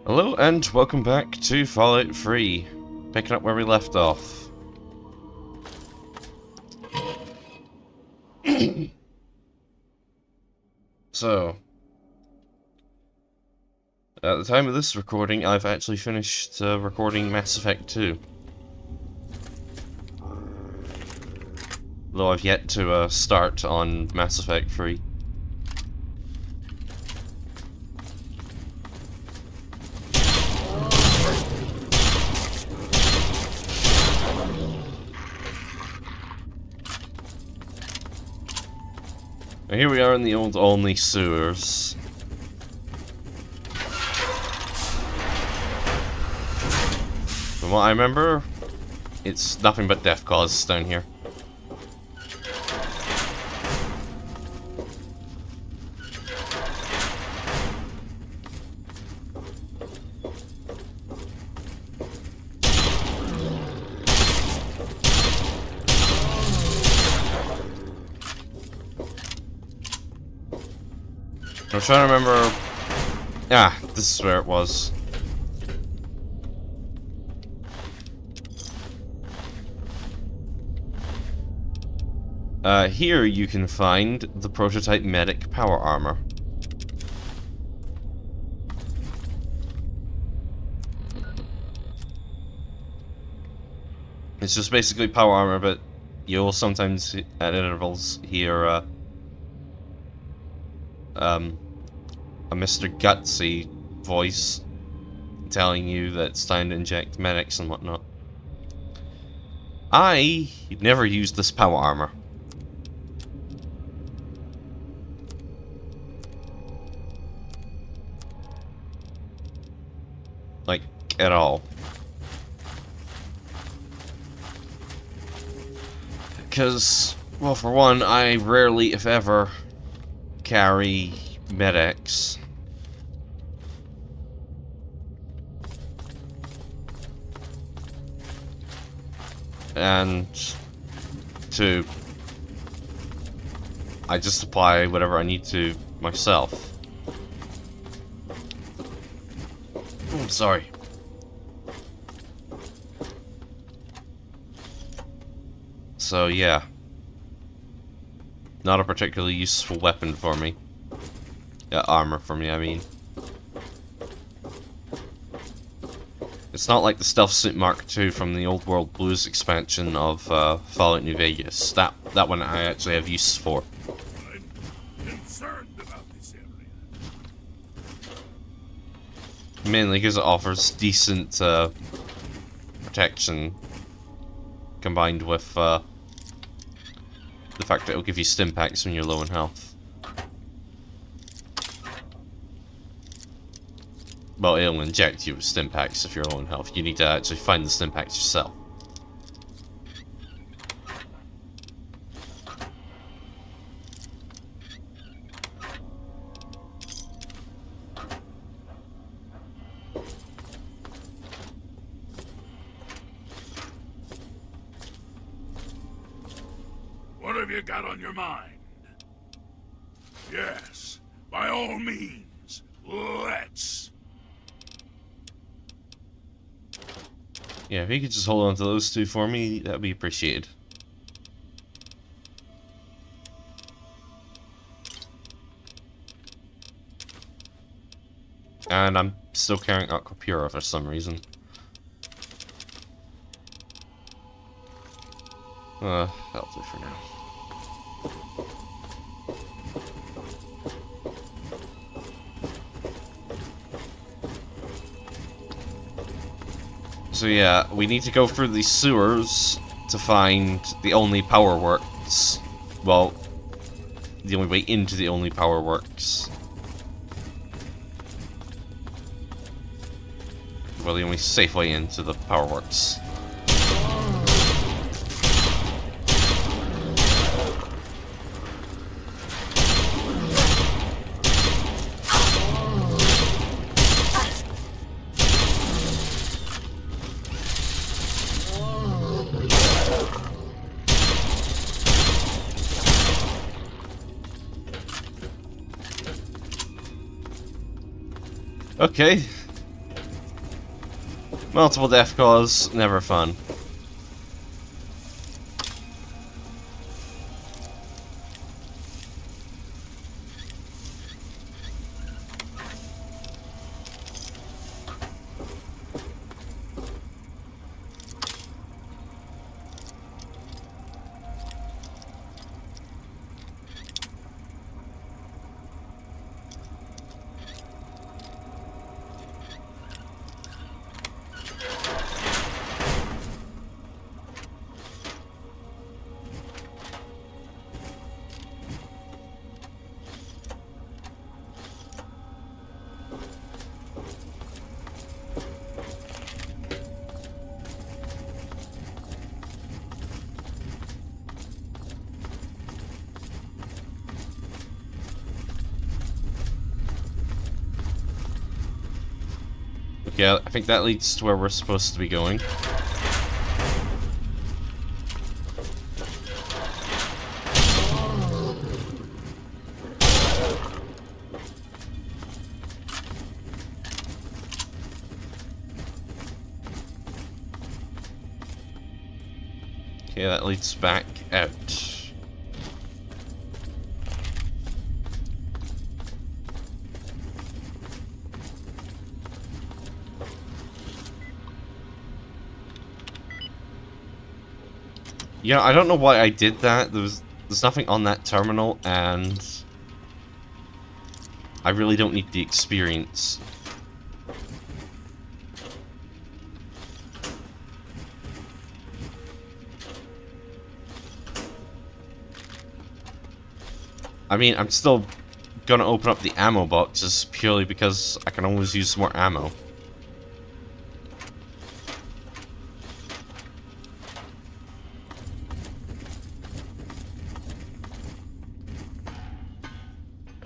Hello and welcome back to Fallout 3, picking up where we left off. So, at the time of this recording, I've actually finished recording Mass Effect 2. Though I've yet to start on Mass Effect 3. And here we are in the Old Olney sewers. From what I remember, it's nothing but death cause down here. I'm trying to remember... Ah, this is where it was. Here you can find the prototype medic power armor. It's just basically power armor, but you'll sometimes, at intervals, hear, a Mr. Gutsy voice telling you that it's time to inject medics and whatnot. I never used this power armor. Like, at all. Because, well, for one, I rarely, if ever, carry medics. And two, I just supply whatever I need to myself. Oh, I'm sorry. So yeah, not a particularly useful weapon for me. Armor for me, I mean. It's not like the Stealth Suit Mark II from the Old World Blues expansion of Fallout New Vegas. That one I actually have use for. I'm concerned about this area. Mainly because it offers decent protection, combined with the fact that it'll give you stim packs when you're low in health. Well, it'll inject you with stim packs if you're low in health. You need to actually find the stim packs yourself. What have you got on your mind? Yes, by all means, let's. Yeah, if you could just hold on to those two for me, that'd be appreciated. And I'm still carrying Aquapura for some reason. That'll do for now. So yeah, we need to go through these sewers to find the only power works. Well, the only way into the only power works. Well, the only safe way into the power works. Okay. Multiple death cause, never fun. Yeah, I think that leads to where we're supposed to be going. Okay, that leads back out. Yeah, I don't know why I did that. There's nothing on that terminal, and I really don't need the experience. I mean, I'm still gonna open up the ammo boxes purely because I can always use more ammo.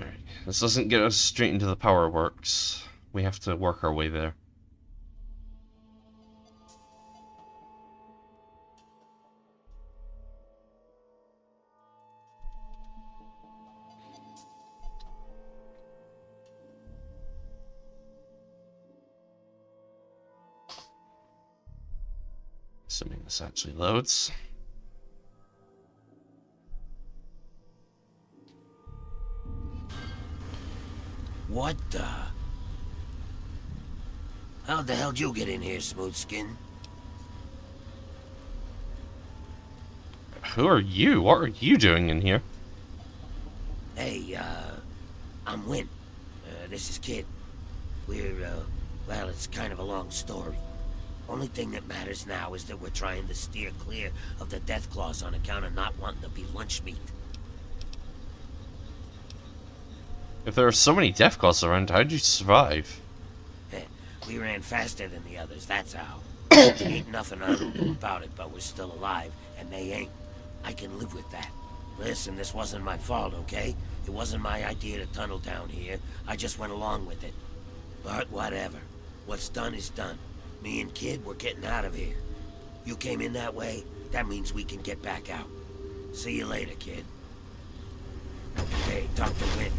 Alright, this doesn't get us straight into the power works. We have to work our way there. Assuming this actually loads. What the? How the hell did you get in here, Smooth Skin? Who are you? What are you doing in here? Hey, I'm Win. This is Kid. We're, well, it's kind of a long story. Only thing that matters now is that we're trying to steer clear of the death claws on account of not wanting to be lunch meat. If there are so many death claws around, how'd you survive? We ran faster than the others, that's how. Ain't nothing honorable about it, but we're still alive, and they ain't. I can live with that. Listen, this wasn't my fault, okay? It wasn't my idea to tunnel down here. I just went along with it. But whatever. What's done is done. Me and Kid, we're getting out of here. You came in that way, that means we can get back out. See you later, Kid. Okay, talk to Win.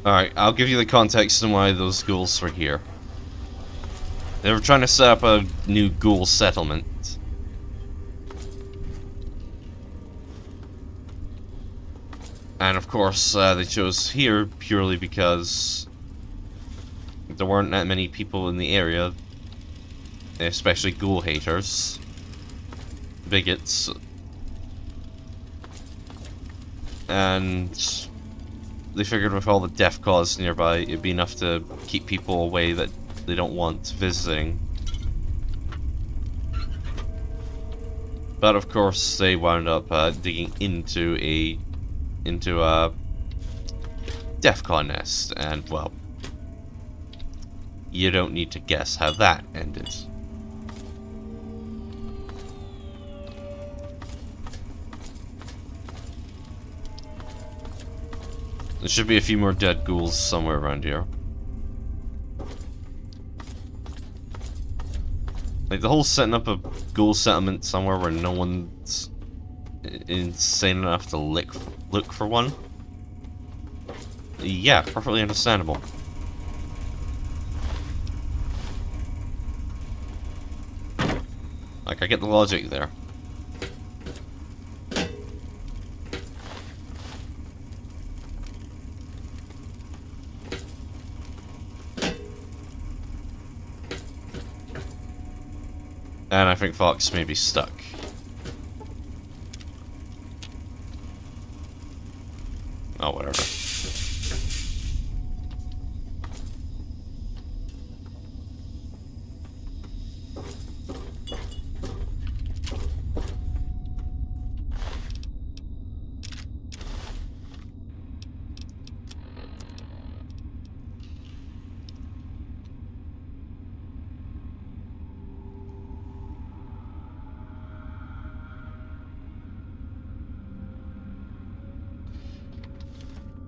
Alright, I'll give you the context on why those ghouls were here. They were trying to set up a new ghoul settlement. And of course, they chose here purely because there weren't that many people in the area, especially ghoul haters, bigots, and they figured with all the death claws nearby, it'd be enough to keep people away that they don't want visiting. But of course, they wound up digging into a death claw nest, and well, you don't need to guess how that ended. There should be a few more dead ghouls somewhere around here. Like, the whole setting up a ghoul settlement somewhere where no one's insane enough to look for one. Yeah, perfectly understandable. Like, I get the logic there. And I think Fox may be stuck. Oh, whatever.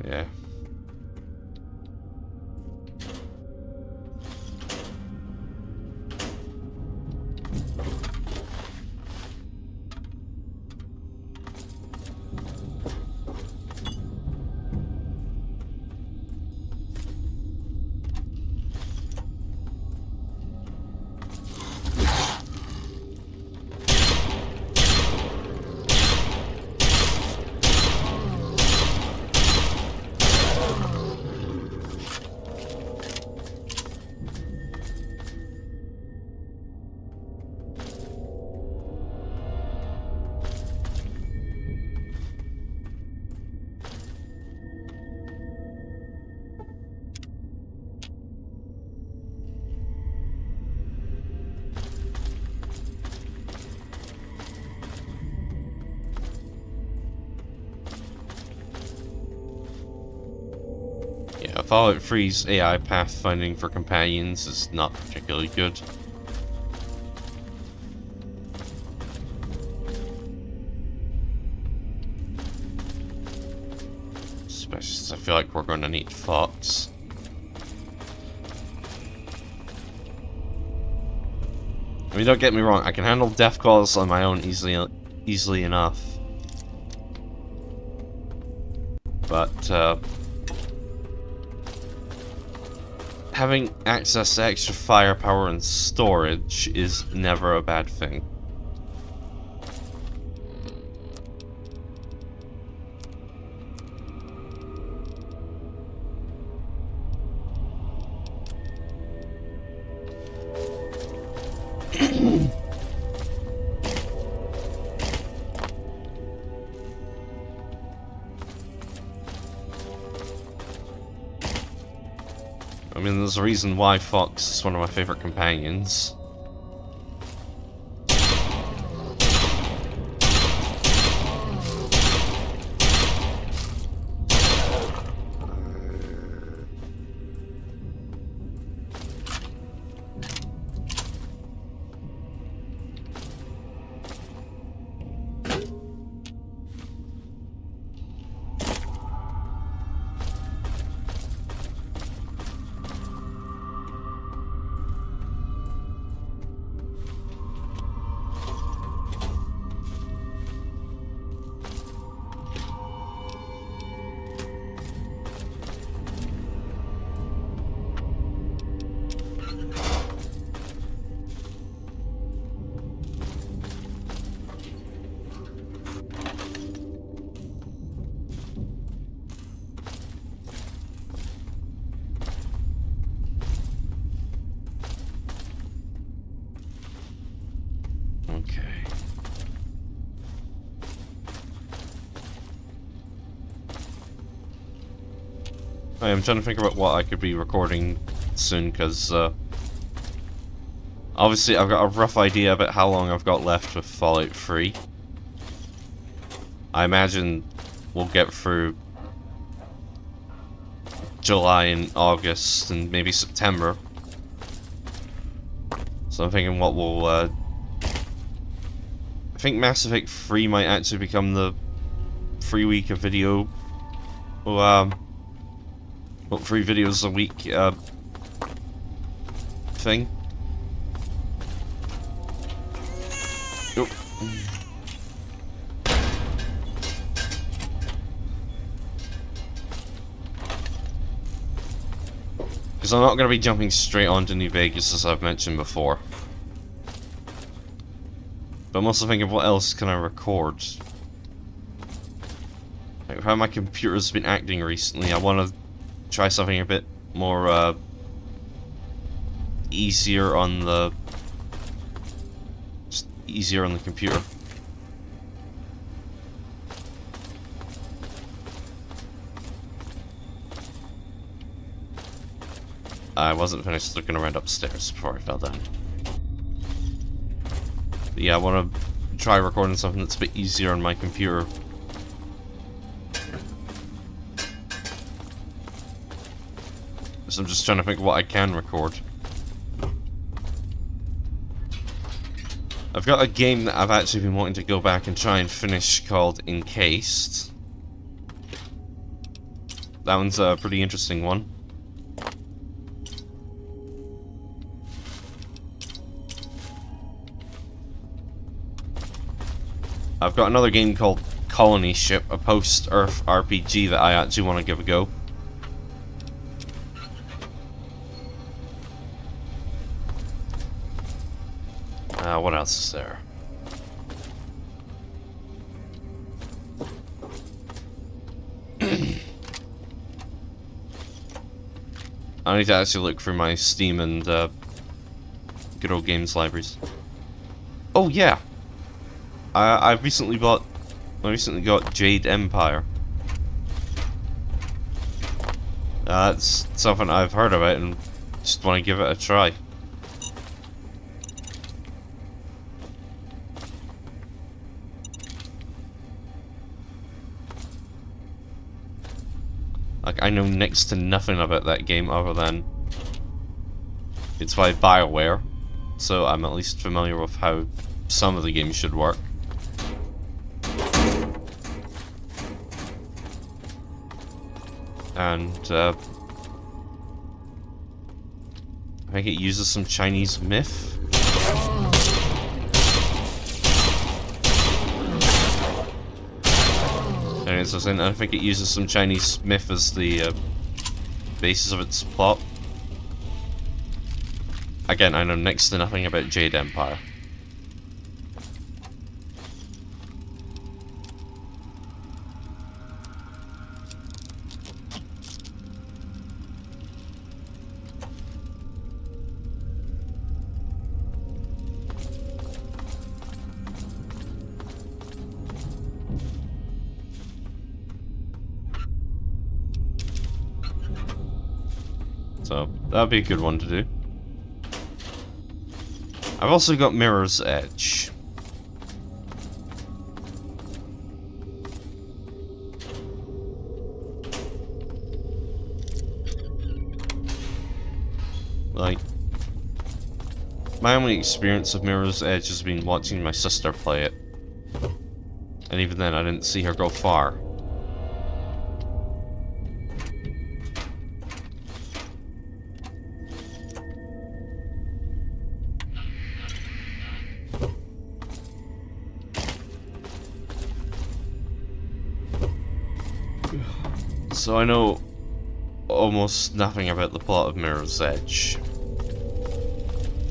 Yeah. Yeah, Fallout 3's AI pathfinding for companions is not particularly good. Especially since I feel like we're going to need Fox. I mean, don't get me wrong, I can handle death calls on my own easily enough. But, having access to extra firepower and storage is never a bad thing. I mean, there's a reason why Fox is one of my favorite companions. Okay. I'm trying to think about what I could be recording soon, because obviously I've got a rough idea about how long I've got left with Fallout 3. I imagine we'll get through July and August and maybe September. So I'm thinking what we'll I think Mass Effect 3 might actually become the 3-week of video, well, 3 videos a week thing. Oh. Because I'm not going to be jumping straight onto New Vegas, as I've mentioned before. But I'm also thinking, what else can I record? Like how my computer's been acting recently, I want to try something a bit more, easier on the... just easier on the computer. I wasn't finished looking around upstairs before I fell down. But yeah, I want to try recording something that's a bit easier on my computer. So I'm just trying to think what I can record. I've got a game that I've actually been wanting to go back and try and finish called Encased. That one's a pretty interesting one. I've got another game called Colony Ship, a post-Earth RPG that I actually want to give a go. What else is there? I need to actually look through my Steam and good old games libraries. Oh yeah! I recently got Jade Empire. That's something I've heard about and just want to give it a try. Like, I know next to nothing about that game other than it's by BioWare, so I'm at least familiar with how some of the games should work. And, I think it uses some Chinese myth. And I think it uses some Chinese myth as the basis of its plot. Again, I know next to nothing about Jade Empire. So, that'd be a good one to do. I've also got Mirror's Edge. Like, my only experience of Mirror's Edge has been watching my sister play it. And even then, I didn't see her go far. So I know almost nothing about the plot of Mirror's Edge.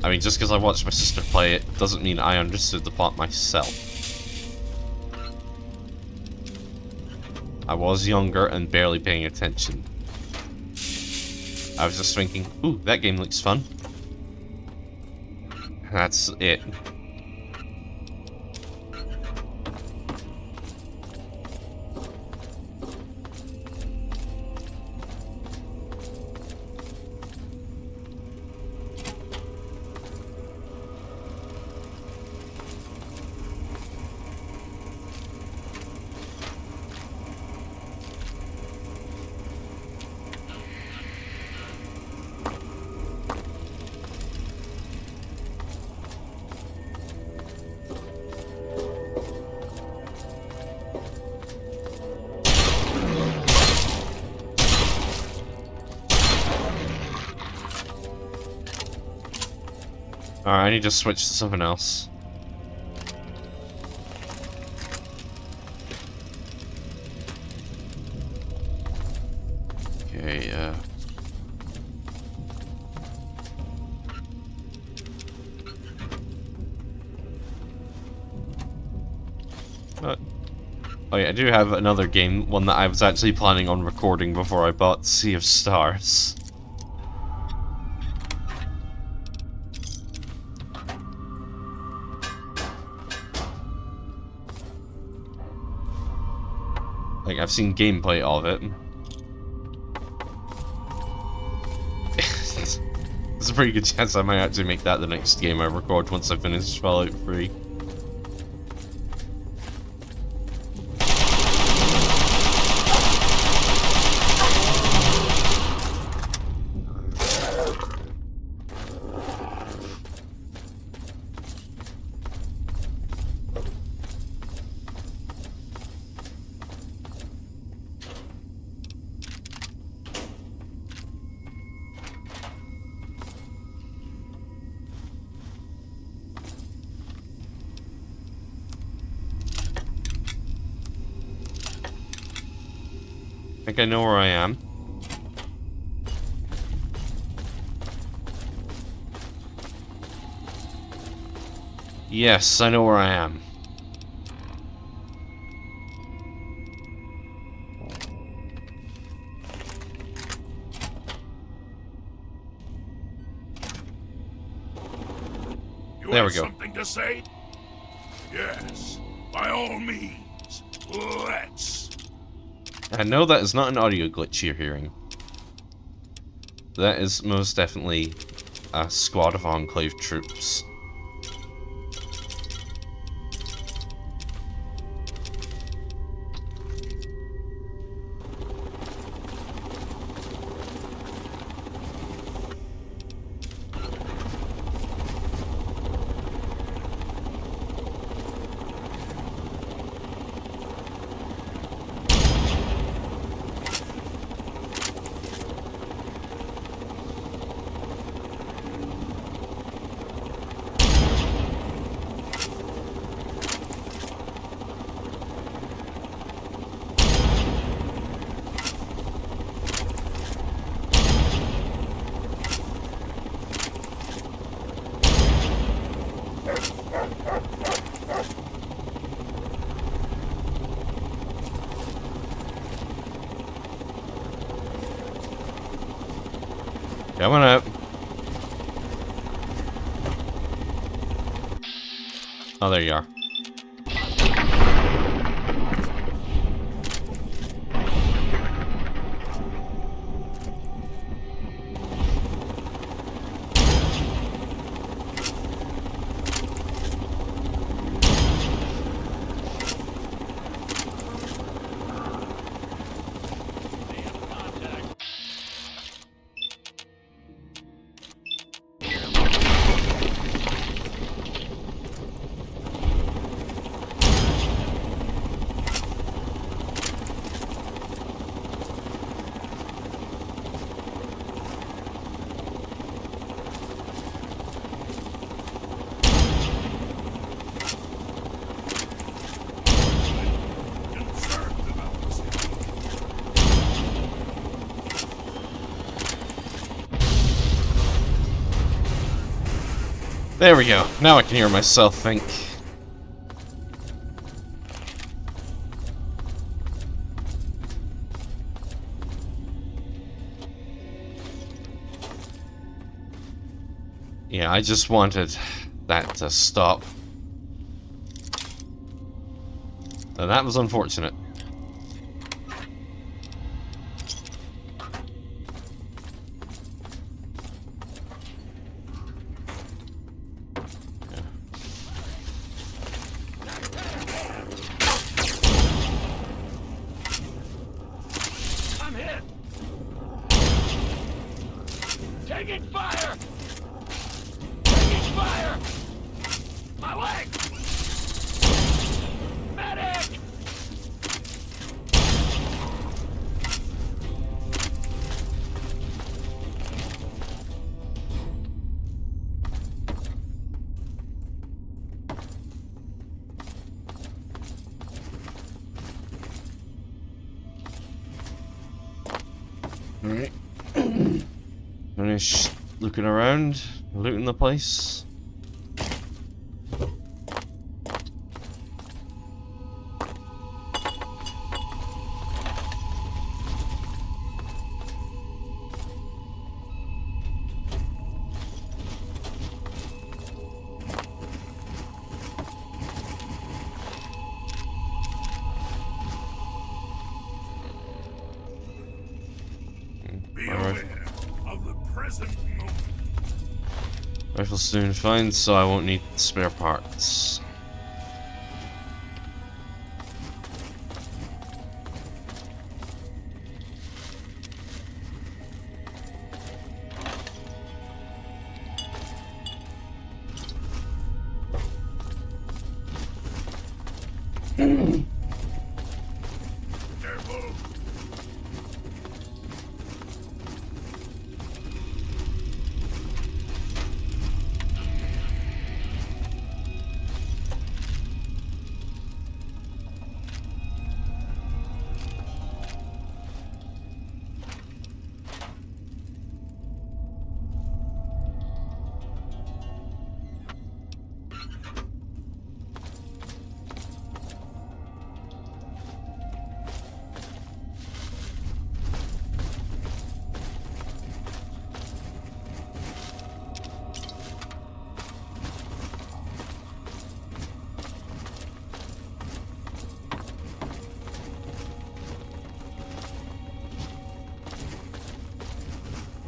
I mean, just because I watched my sister play it doesn't mean I understood the plot myself. I was younger and barely paying attention. I was just thinking, ooh, that game looks fun. That's it. Alright, I need to switch to something else. Okay, Oh yeah, I do have another game, one that I was actually planning on recording before I bought Sea of Stars. Like, I've seen gameplay of it. There's a pretty good chance I might actually make that the next game I record once I finish Fallout 3. I think I know where I am. Yes, I know where I am. There we go. Something to say? Yes, by all means. Let's. I know that is not an audio glitch you're hearing. That is most definitely a squad of Enclave troops. Coming up. Oh, there you are. There we go. Now I can hear myself think. Yeah, I just wanted that to stop. And that was unfortunate. Taking fire! Taking fire! My leg! Medic! Alright. Finish looking around, looting the place. Be Alright. aware of the present moment. Rifle soon fine, so I won't need spare parts. Careful.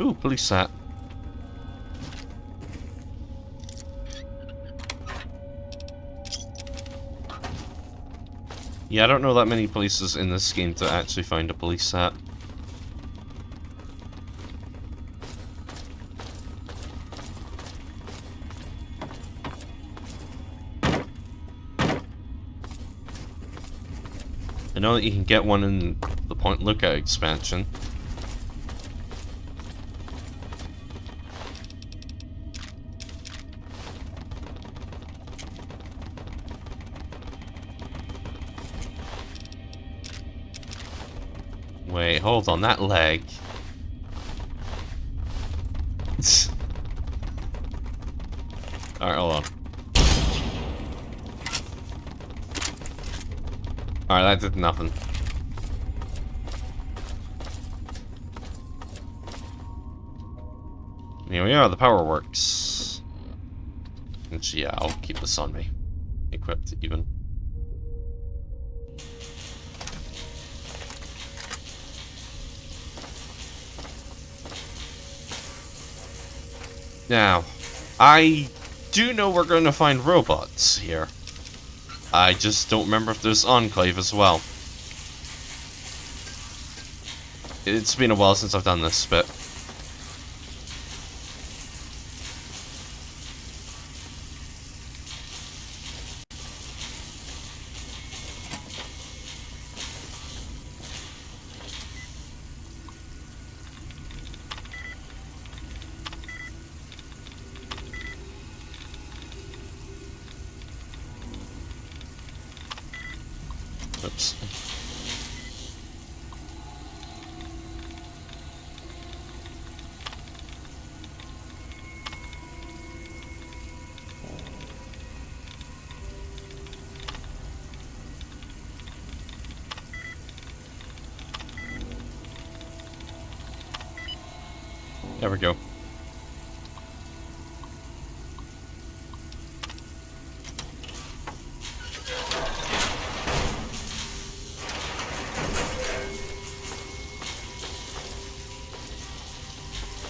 Ooh, police hat. Yeah, I don't know that many places in this game to actually find a police hat. I know that you can get one in the Point Lookout expansion. Wait, hold on, that leg. Alright, hold on. Alright, that did nothing. Here we are, the power works. And yeah, I'll keep this on me. Equipped, even. Now, I do know we're going to find robots here. I just don't remember if there's Enclave as well. It's been a while since I've done this bit. Oops. There we go.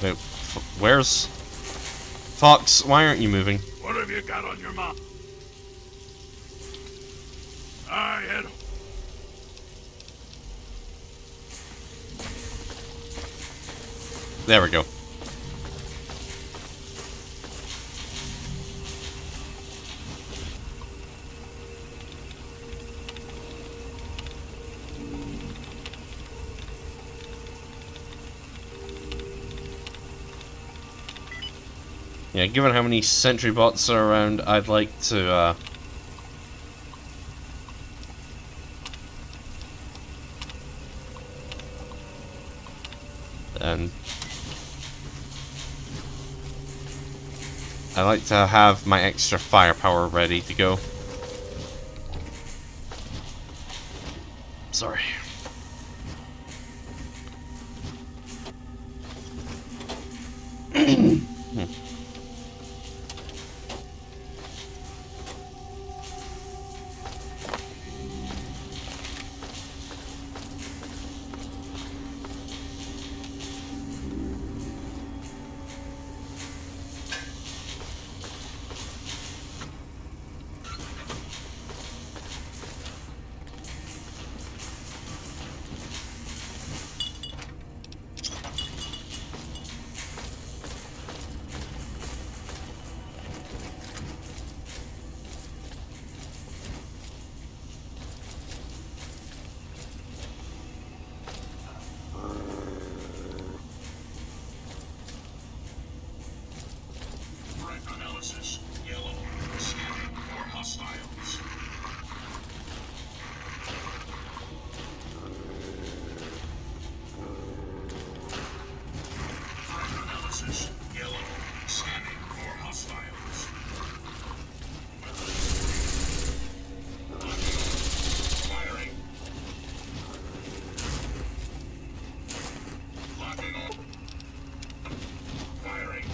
Wait, where's... Fox, why aren't you moving? What have you got on your mind? I had... There we go. Yeah, given how many sentry bots are around, I'd like to, and I like to have my extra firepower ready to go. Sorry. Position yellow. Scanning for hostiles. Firing. Locking on. Firing.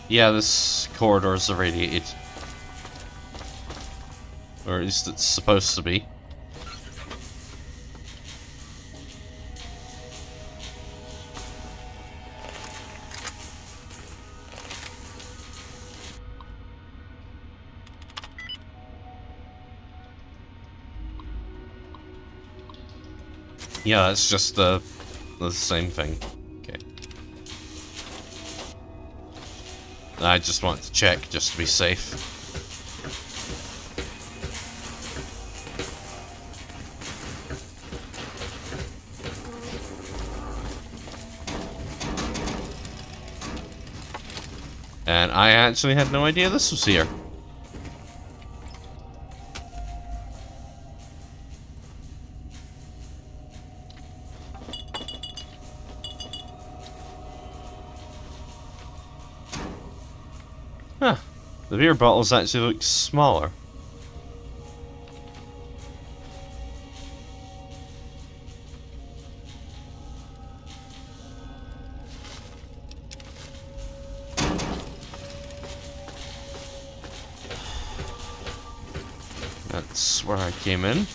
Yeah, this corridor is irradiated. Or at least it's supposed to be. Yeah, it's just the same thing. Okay. I just want to check just to be safe. And I actually had no idea this was here. Huh. The beer bottles actually look smaller. That's where I came in.